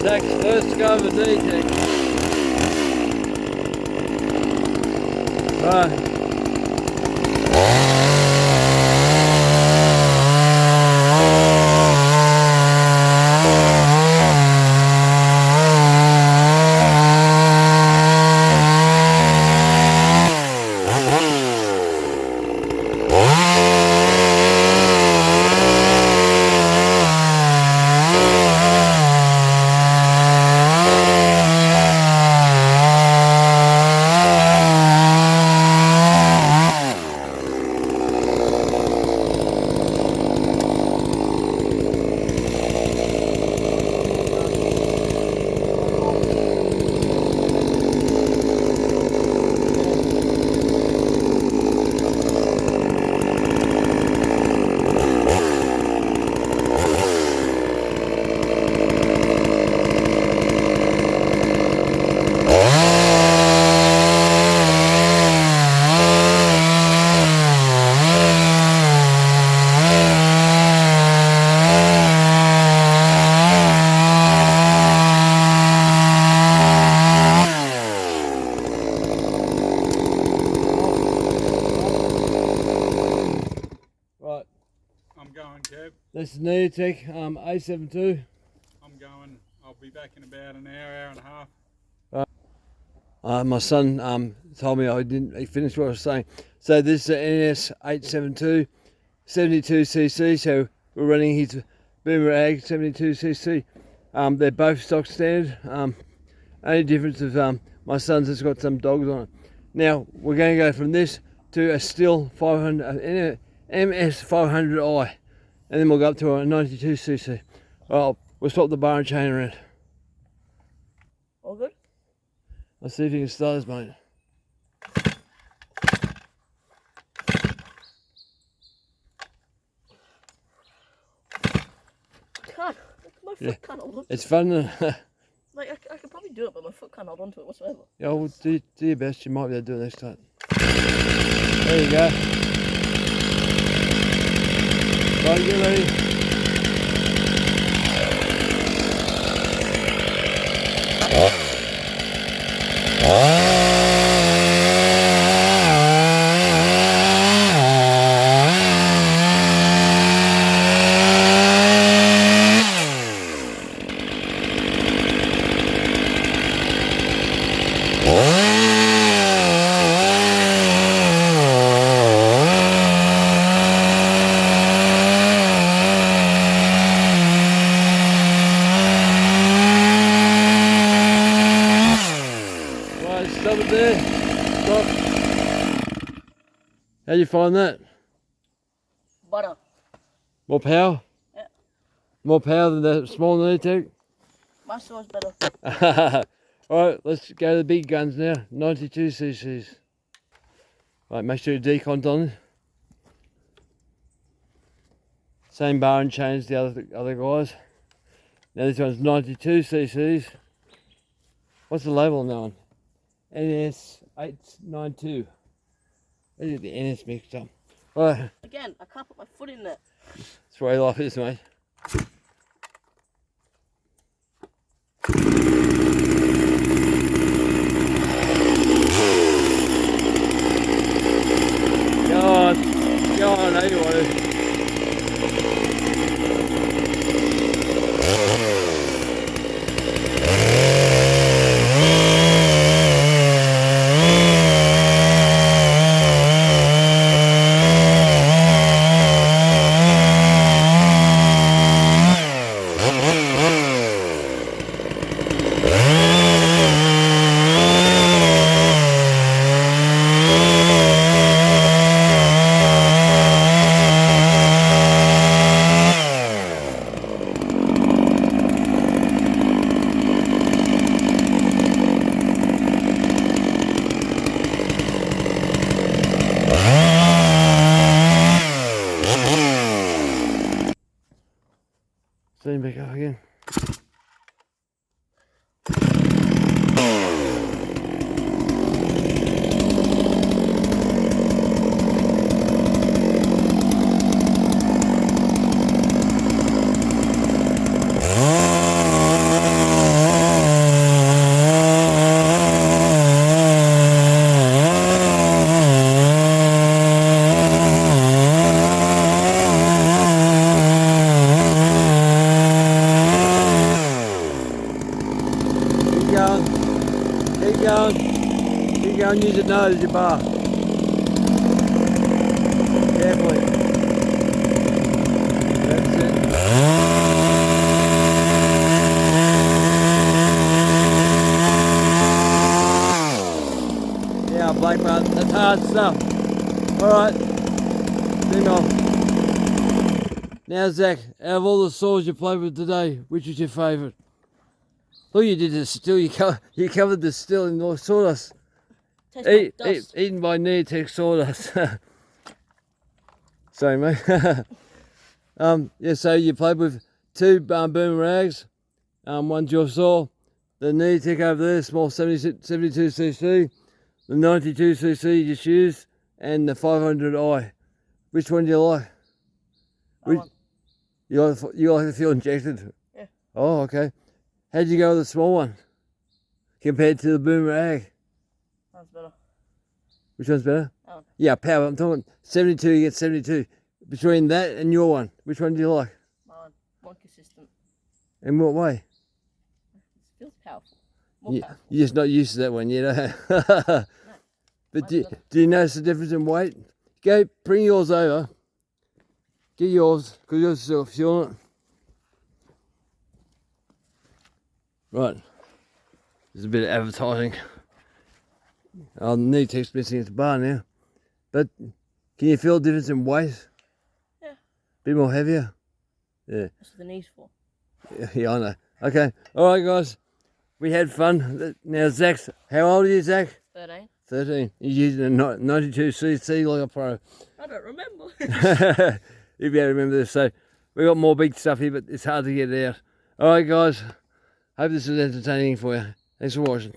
Zach's first go of a neo-tec. Right. Right. I'm going, Kev. This is neo-tec A72. I'm going. I'll be back in about an hour and a half. My son told me he finished what I was saying. So this is an NS872, 72cc. So we're running his Boomer Ag 72cc. They're both stock standard. Only difference is my son's has got some dogs on it. Now we're going to go from this to a stihl 500 MS500i, and then we'll go up to a 92cc. Well, we'll swap the bar and chain around. All good? Let's see if you can start this, mate. Can't. My foot can't hold on to It's it. fun. Like, I could probably do it, but my foot can't hold on to it whatsoever. Yeah, well, do your best. You might be able to do it next time. There you go. Right, get ready. Stop it there. Stop. How do you find that? Butter. More power? Yeah. More power than the small neo-tec? My size better. Alright, let's go to the big guns now. 92cc's. Right, make sure your decon's on. Same bar and chain as the other guys. Now this one's 92cc's. What's the label on that one? NS892. I get the NS mixed up. Right, Again, I can't put my foot in there. that's the way life is, mate. Go on, how you want to. Steam back up again. Go and use your nose, your bar. Carefully. That's it. Yeah, black belt. That's hard stuff. Alright. Bring on. Now, Zach, out of all the saws you played with today, which was your favourite? Look, you did the stihl. You covered the stihl in the sawdust. Tastes like dust. Eaten by neo-tec sawdust. Sorry, mate. Yeah, so you played with two boom rags. One's your saw. The neo-tec over there, small 72cc. The 92cc you just used. And the 500i. Which one do you like? You like to feel injected? Yeah. Oh, okay. How'd you go with the small one compared to the boom rag? That's better. Which one's better? Oh. Yeah, power. I'm talking 72, you get 72. Between that and your one, which one do you like? Mine. More consistent. In what way? It feels powerful. More You, powerful. you're just not used to that one yet, eh? No. But do you notice the difference in weight? Go, bring yours over. Get yours, because you're still feeling it. Right. There's a bit of advertising. I'll need text missing at the bar now. But can you feel a difference in weight? Yeah. Bit more heavier? Yeah. That's what the knees for. Yeah, I know. Okay. All right, guys. We had fun. Now, Zach's, how old are you, Zach? 13. 13. He's using a 92cc like a pro. I don't remember. You'll be able to remember this. So, we got more big stuff here, but it's hard to get it out. All right, guys. Hope this was entertaining for you. Thanks for watching.